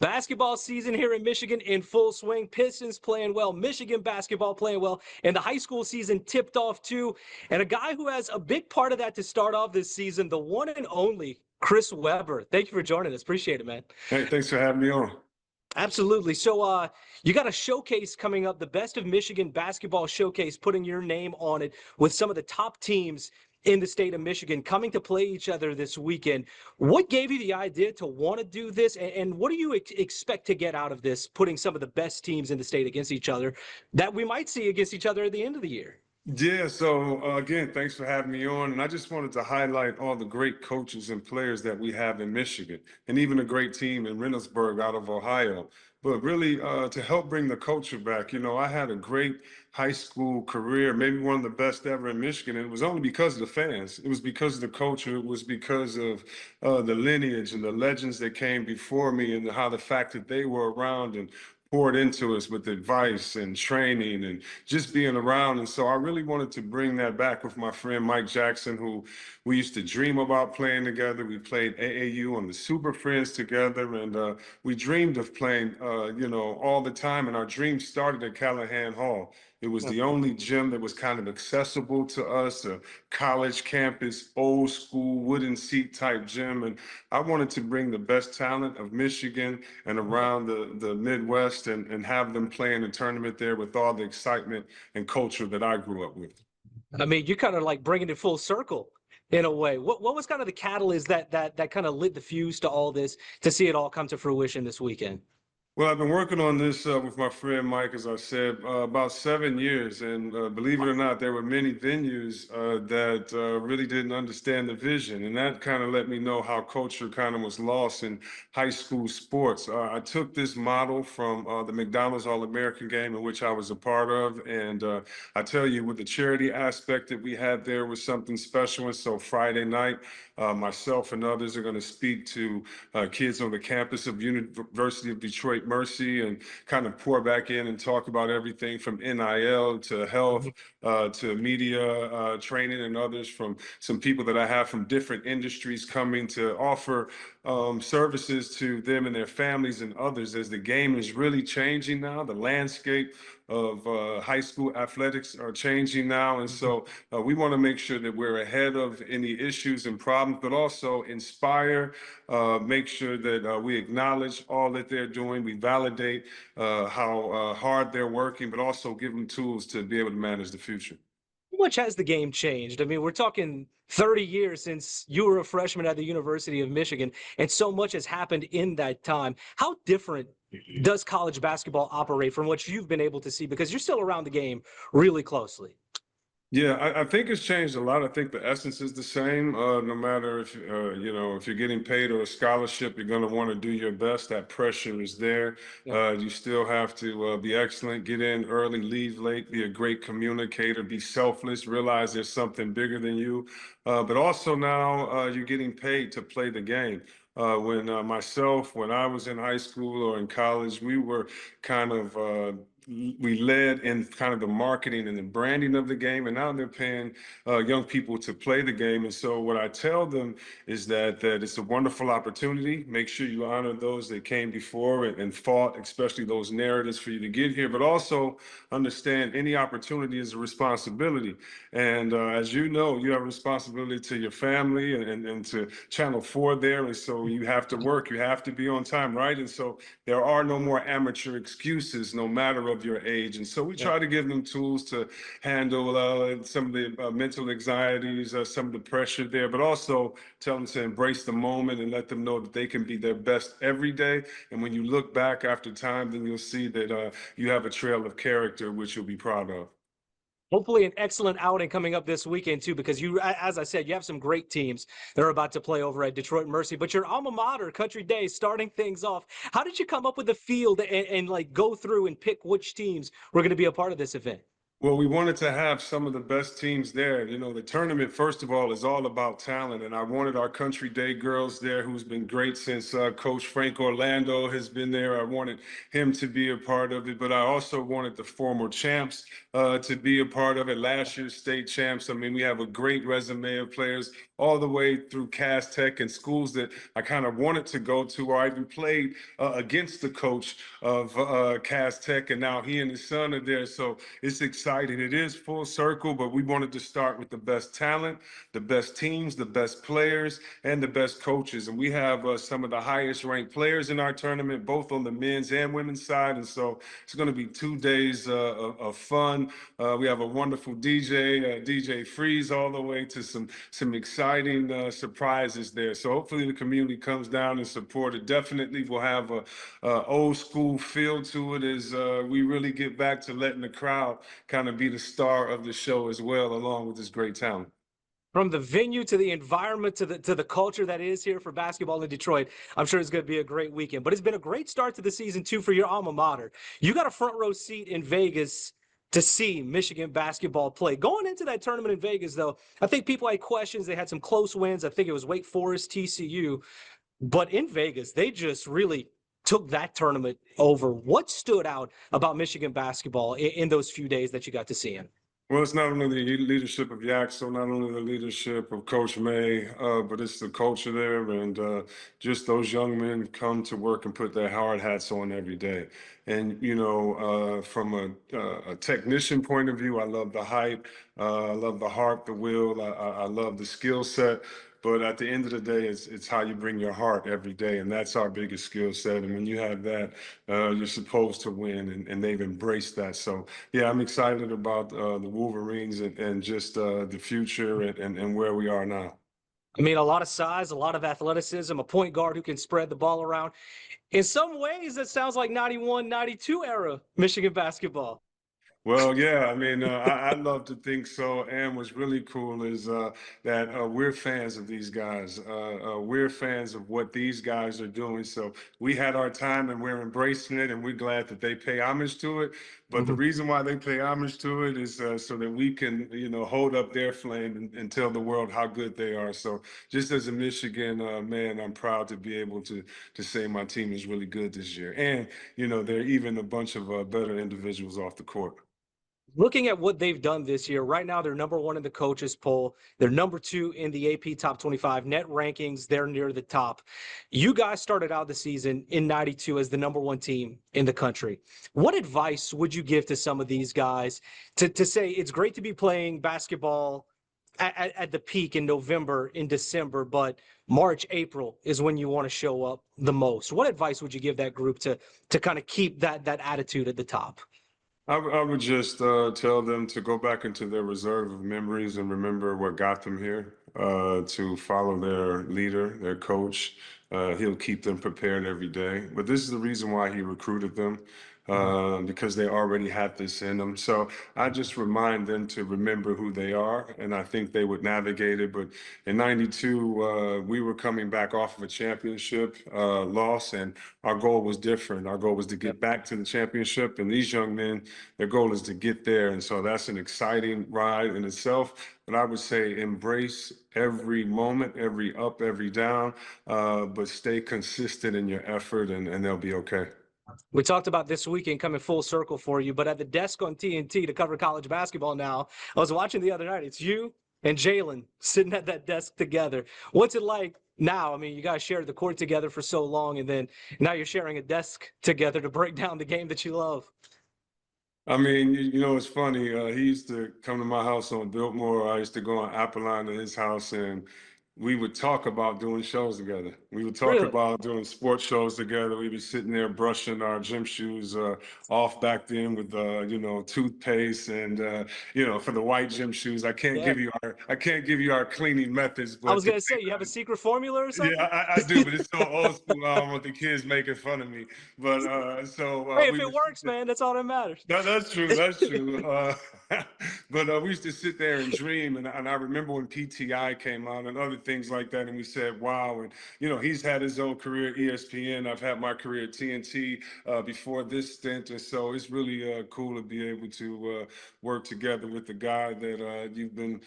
Basketball season here in Michigan in full swing. Pistons playing well, Michigan basketball playing well, and the high school season tipped off too. And a guy who has a big part of that to start off this season, the one and only Chris Webber. Thank you for joining us. Appreciate it, man. Hey, thanks for having me on. Absolutely. So you got a showcase coming up, the Best of Michigan Basketball Showcase, putting your name on it with some of the top teams in the state of Michigan coming to play each other this weekend. What gave you the idea to want to do this, and what do you expect to get out of this, putting some of the best teams in the state against each other that we might see against each other at the end of the year? Yeah, so again, thanks for having me on. And I just wanted to highlight all the great coaches and players that we have in Michigan, and even a great team in Reynoldsburg out of Ohio. But really, to help bring the culture back, I had a great high school career, maybe one of the best ever in Michigan. And it was only because of the fans. It was because of the culture. It was because of the lineage and the legends that came before me, and how the fact that they were around and poured into us with advice and training and just being around. And so I really wanted to bring that back with my friend Mike Jackson, who we used to dream about playing together. We played AAU on the Super Friends together, and we dreamed of playing, all the time. And our dream started at Callahan Hall. It was the only gym that was kind of accessible to us, a college campus, old school, wooden seat type gym. And I wanted to bring the best talent of Michigan and around the Midwest, and have them play in a tournament there with all the excitement and culture that I grew up with. I mean, you're kind of like bringing it full circle in a way. What was kind of the catalyst that kind of lit the fuse to all this to see it all come to fruition this weekend? Well, I've been working on this with my friend Mike, as I said, about 7 years. And believe it or not, there were many venues that really didn't understand the vision. And that kind of let me know how culture kind of was lost in high school sports. I took this model from the McDonald's All-American game, in which I was a part of. And I tell you, with the charity aspect that we had there was something special. And so Friday night, myself and others are going to speak to kids on the campus of University of Detroit Mercy, and kind of pour back in and talk about everything from NIL to health to media training, and others from some people that I have from different industries coming to offer services to them and their families and others, as the game is really changing now. The landscape of high school athletics are changing now. And so we want to make sure that we're ahead of any issues and problems, but also inspire, make sure that we acknowledge all that they're doing. We validate how hard they're working, but also give them tools to be able to manage the future. How much has the game changed? I mean, we're talking 30 years since you were a freshman at the University of Michigan, and so much has happened in that time. How different does college basketball operate from what you've been able to see? Because you're still around the game really closely. Yeah, I think it's changed a lot. I think the essence is the same. No matter if if you're getting paid or a scholarship, you're going to want to do your best. That pressure is there. You still have to be excellent, get in early, leave late, be a great communicator, be selfless, realize there's something bigger than you. But also now you're getting paid to play the game. When I was in high school or in college, we were kind of we led in kind of the marketing and the branding of the game, and now they're paying young people to play the game. And so what I tell them is that it's a wonderful opportunity. Make sure you honor those that came before and fought, especially those narratives for you to get here, but also understand any opportunity is a responsibility. And as you know, you have a responsibility to your family and to Channel 4 there. And so you have to work, you have to be on time, right? And so there are no more amateur excuses, no matter of your age. And so we try to give them tools to handle some of the mental anxieties, some of the pressure there, but also tell them to embrace the moment and let them know that they can be their best every day. And when you look back after time, then you'll see that you have a trail of character, which you'll be proud of. Hopefully an excellent outing coming up this weekend too, because you, as I said, you have some great teams that are about to play over at Detroit Mercy, but your alma mater, Country Day, starting things off. How did you come up with the field and like go through and pick which teams were going to be a part of this event? Well, we wanted to have some of the best teams there. You know, the tournament, first of all, is all about talent. And I wanted our Country Day girls there, who's been great since Coach Frank Orlando has been there. I wanted him to be a part of it, but I also wanted the former champs to be a part of it, last year's state champs. I mean, we have a great resume of players all the way through Cass Tech and schools that I kind of wanted to go to, or I even played against the coach of Cass Tech, and now he and his son are there. So it's exciting. It is full circle, but we wanted to start with the best talent, the best teams, the best players, and the best coaches. And we have some of the highest ranked players in our tournament, both on the men's and women's side. And so it's going to be 2 days of fun. We have a wonderful DJ, DJ Freeze, all the way to some exciting surprises there. So hopefully the community comes down and support it. Definitely will have a old school feel to it as we really get back to letting the crowd kind of be the star of the show as well, along with this great talent. From the venue to the environment to the culture that is here for basketball in Detroit, I'm sure it's going to be a great weekend. But it's been a great start to the season, too, for your alma mater. You got a front row seat in Vegas to see Michigan basketball play. Going into that tournament in Vegas, though, I think people had questions. They had some close wins. I think it was Wake Forest, TCU. But in Vegas, they just really took that tournament over. What stood out about Michigan basketball in those few days that you got to see him? Well, it's not only the leadership of Yaxel, not only the leadership of Coach May, but it's the culture there, and just those young men come to work and put their hard hats on every day. And you know, from a technician point of view, I love the hype, I love the heart, the will, I love the skill set. But at the end of the day, it's how you bring your heart every day, and that's our biggest skill set. And when you have that, you're supposed to win, and they've embraced that. So yeah, I'm excited about the Wolverines and just the future and where we are now. I mean, a lot of size, a lot of athleticism, a point guard who can spread the ball around. In some ways, it sounds like 91, 92 era Michigan basketball. Well, yeah, I mean, I love to think so. And what's really cool is that we're fans of these guys. We're fans of what these guys are doing. So we had our time and we're embracing it, and we're glad that they pay homage to it. But the reason why they pay homage to it is so that we can, you know, hold up their flame and tell the world how good they are. So just as a Michigan man, I'm proud to be able to say my team is really good this year. And, you know, they're even a bunch of better individuals off the court. Looking at what they've done this year, right now they're number one in the coaches poll. They're number two in the AP top 25 net rankings. They're near the top. You guys started out the season in 92 as the number one team in the country. What advice would you give to some of these guys to say it's great to be playing basketball at the peak in November, in December, but March, April is when you want to show up the most? What advice would you give that group to kind of keep that attitude at the top? I would just tell them to go back into their reserve of memories and remember what got them here, to follow their leader, their coach. He'll keep them prepared every day. But this is the reason why he recruited them, because they already had this in them. So I just remind them to remember who they are, and I think they would navigate it. But in 92, we were coming back off of a championship loss, and our goal was different. Our goal was to get back to the championship, and these young men, their goal is to get there. And so that's an exciting ride in itself. But I would say embrace every moment, every up, every down, but stay consistent in your effort, and they'll be okay. We talked about this weekend coming full circle for you, but at the desk on TNT to cover college basketball now, I was watching the other night. It's you and Jalen sitting at that desk together. What's it like now? I mean, you guys shared the court together for so long, and then now you're sharing a desk together to break down the game that you love. I mean, you know, it's funny. He used to come to my house on Biltmore. I used to go on Apple to his house, and we would talk about doing shows together. We would talk Really? about doing sports shows together. We'd be sitting there brushing our gym shoes off back then with, you know, toothpaste and, you know, for the white gym shoes. Yeah. I can't give you our cleaning methods, I but was gonna say, you have a secret formula or something? yeah, I do, but it's so old school. I don't want the kids making fun of me. But Hey, if we it would. works, man, that's all that matters. That's true. That's true. But we used to sit there and dream, and I remember when PTI came out and other things. things like that. And we said, wow. And, he's had his own career at ESPN. I've had my career at TNT before this stint. And so it's really cool to be able to work together with the guy that you've been,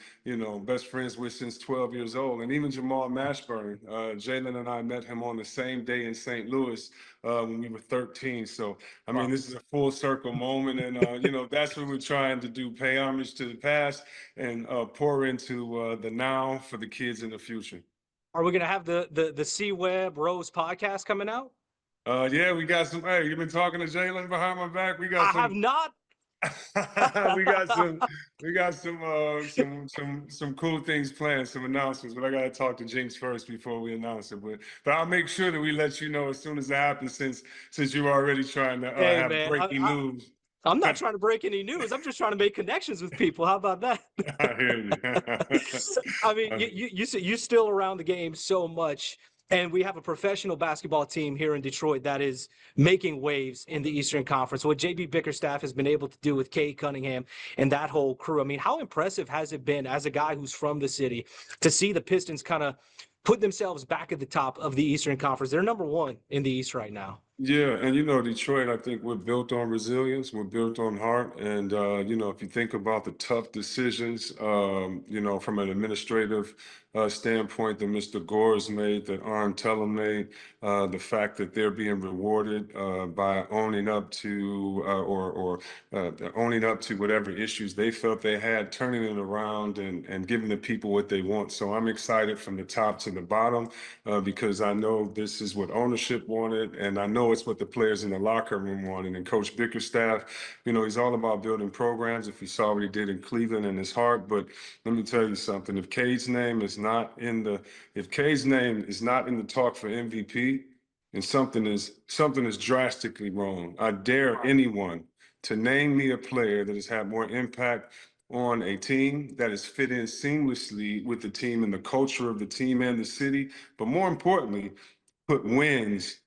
best friends with since 12 years old. And even Jamal Mashburn, Jalen and I met him on the same day in St. Louis when we were 13. So, I mean, this is a full circle moment. And, that's what we're trying to do, pay homage to the past and pour into the now for the kids in the future. Are we going to have the C Web Rose podcast coming out? Yeah, we got some. Hey, you've been talking to Jalen behind my back. We got I some. have not. we got some cool things planned, some announcements, but I gotta talk to Jinx first before we announce it. But I'll make sure that we let you know as soon as it happens, since you're already trying to Hey, have man, breaking news. I'm not trying to break any news. I'm just trying to make connections with people. How about that? I hear you. I mean, you're still around the game so much. And we have a professional basketball team here in Detroit that is making waves in the Eastern Conference. What JB Bickerstaff has been able to do with Cade Cunningham and that whole crew. I mean, how impressive has it been as a guy who's from the city to see the Pistons kind of put themselves back at the top of the Eastern Conference? They're number one in the East right now. Yeah, and Detroit, I think we're built on resilience, we're built on heart. And if you think about the tough decisions, from an administrative standpoint that Mr. Gore's made, that Arn Tellem made, the fact that they're being rewarded by owning up to owning up to whatever issues they felt they had, turning it around and giving the people what they want. So I'm excited from the top to the bottom because I know this is what ownership wanted, and I know it's what the players in the locker room wanted. And Coach Bickerstaff, he's all about building programs. If you saw what he did in Cleveland and his heart, but let me tell you something: if Cade's name is not in the talk for MVP, and something is drastically wrong. I dare anyone to name me a player that has had more impact on a team, that has fit in seamlessly with the team and the culture of the team and the city, but more importantly, put wins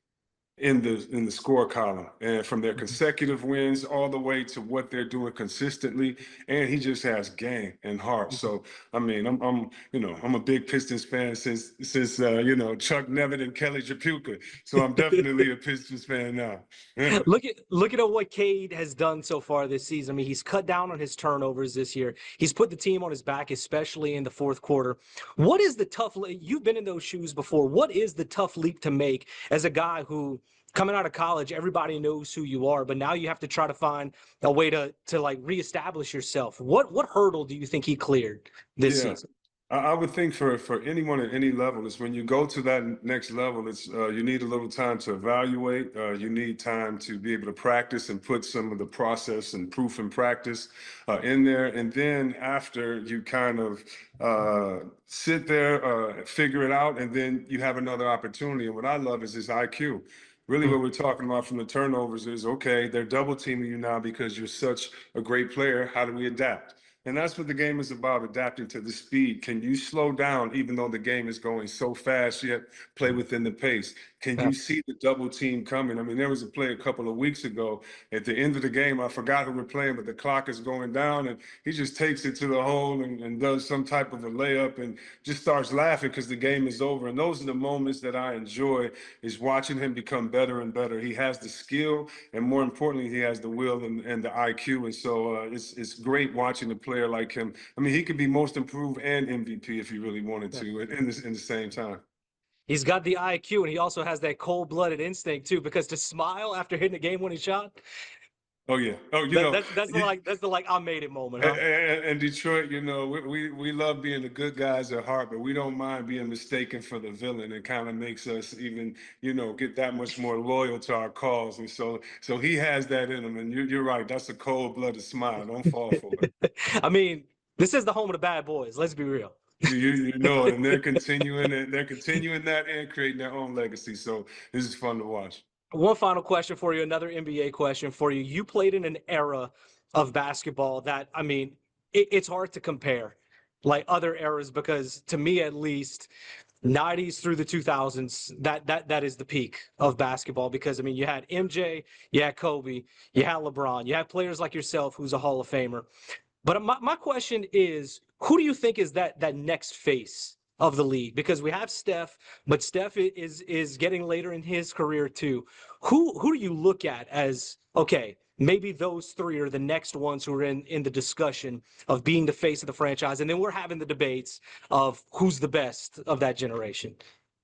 in the score column, and from their consecutive wins all the way to what they're doing consistently. And he just has game and heart. So I mean, I'm a big Pistons fan since Chuck Nevitt and Kelly Tripucka. So I'm definitely a Pistons fan now. Look at what Cade has done so far this season. I mean, he's cut down on his turnovers this year. He's put the team on his back, especially in the fourth quarter. What is the tough? You've been in those shoes before. What is the tough leap to make as a guy who, coming out of college, everybody knows who you are, but now you have to try to find a way to like reestablish yourself? What hurdle do you think he cleared this season? I would think for anyone at any level, is when you go to that next level, it's you need a little time to evaluate. You need time to be able to practice and put some of the process and proof and practice in there. And then after you kind of sit there, figure it out, and then you have another opportunity. And what I love is his IQ. Really, what we're talking about from the turnovers is, okay, they're double teaming you now because you're such a great player. How do we adapt? And that's what the game is about, adapting to the speed. Can you slow down even though the game is going so fast, yet play within the pace? Can you see the double team coming? I mean, there was a play a couple of weeks ago at the end of the game. I forgot who we're playing, but the clock is going down, and he just takes it to the hole and does some type of a layup and just starts laughing because the game is over. And those are the moments that I enjoy, is watching him become better and better. He has the skill, and more importantly, he has the will and the IQ. And so it's great watching a player like him. I mean, he could be most improved and MVP if he really wanted to in the same time. He's got the IQ, and he also has that cold-blooded instinct too. Because to smile after hitting a game-winning shot, oh yeah, that's the I made it moment, huh? And Detroit, we love being the good guys at heart, but we don't mind being mistaken for the villain. It kind of makes us even, get that much more loyal to our cause. And so he has that in him. And you're right, that's a cold-blooded smile. Don't fall for it. I mean, this is the home of the bad boys. Let's be real. And they're continuing that and creating their own legacy. So this is fun to watch. One final question for you, another NBA question for you. You played in an era of basketball that, I mean, it's hard to compare like other eras, because to me at least, 90s through the 2000s, that is the peak of basketball. Because I mean, you had MJ, you had Kobe, you had LeBron, you had players like yourself who's a Hall of Famer. But my question is, who do you think is that next face of the league because we have Steph, but Steph is getting later in his career too. Who do you look at as okay? Maybe those three are the next ones who are in the discussion of being the face of the franchise, and then we're having the debates of who's the best of that generation.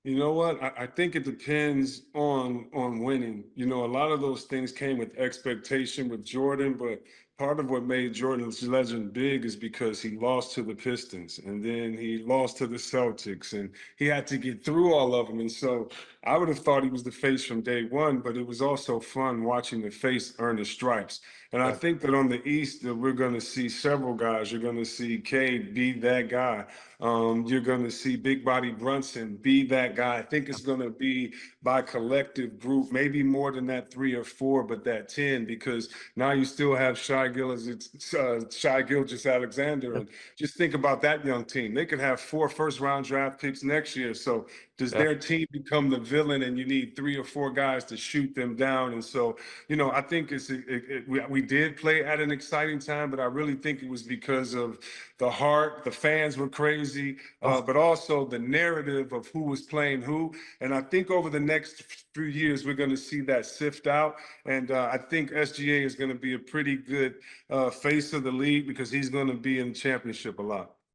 You know what? I think it depends on winning. You know, a lot of those things came with expectation with Jordan, but part of what made Jordan's legend big is because he lost to the Pistons and then he lost to the Celtics and he had to get through all of them. And so I would have thought he was the face from day one, but it was also fun watching the face earn his stripes. And I Yeah. think that on the East, that we're going to see several guys. You're going to see Cade be that guy. You're going to see Big Body Brunson be that guy. I think it's going to be by collective group, maybe more than that 3 or 4, but that 10, because now you still have Shai Gilgeous-Alexander. And just think about that young team. They could have 4 first-round draft picks next year. So does Yeah. their team become the villain and you need 3 or 4 guys to shoot them down? And so, you know, I think we did play at an exciting time, but I really think it was because of the heart. The fans were crazy, Oh, but also the narrative of who was playing who. And I think over the next few years, we're going to see that sift out. And I think SGA is going to be a pretty good face of the league because he's going to be in the championship a lot.